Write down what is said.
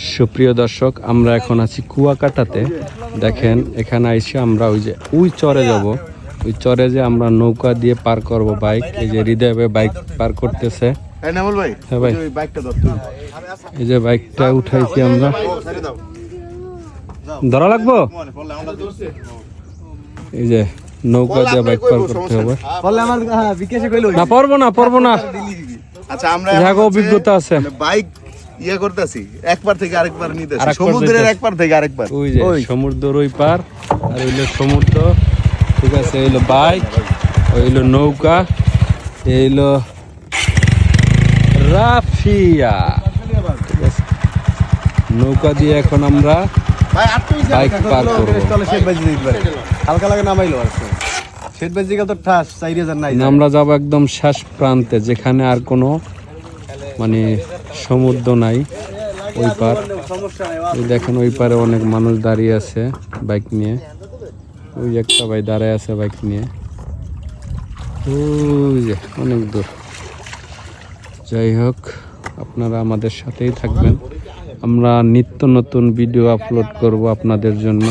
সুপ্রিয় দর্শক, আমরা এখন আছি কুয়াকাটাতে। দেখেন এখানে আইসে আমরা ওই চরে যাব। ওই চরে যে আমরা নৌকা দিয়ে পার করব বাইক। এই যে হৃদয় ভাই বাইক পার করতেছে। হ্যাঁ ভাই, এই যে বাইকটা উঠাইছি আমরা। ধরা লাগবো, এই যে নৌকা দিয়ে বাইক পার করতে হবে। না পারবো না, পারবো না। আচ্ছা, আমরা অভিজ্ঞতা আছে। বাইক ইয়ে করতেছি, একবার থেকে আরেকবার নিতেছি, সমুদ্রের একবার থেকে আরেকবার। ওই যে সমুদ্রের ওই পার, আর হইলো সমুদ্র। ঠিক আছে, হইলো বাইক, হইলো নৌকা, হইলো রাফিয়া। ঠিক আছে, নৌকা দিয়ে এখন আমরা বাইক পার করবো। হালকা লাগে নামাইলো আর শেষ বাজি গেল তো ঠাস 4000 নাই। আমরা যাবো একদম শেষ প্রান্তে, যেখানে আর কোনো মানে সমুদ্র নাই। ওই পার দেখেন, ওই পারে অনেক মানুষ দাঁড়িয়ে আছে বাইক নিয়ে। ওই একটা ভাই দাঁড়ায় আছে বাইক নিয়ে, ওই যে অনেক দূর। যাই হোক, আপনারা আমাদের সাথেই থাকবেন। আমরা নিত্য নতুন ভিডিও আপলোড করব আপনাদের জন্য।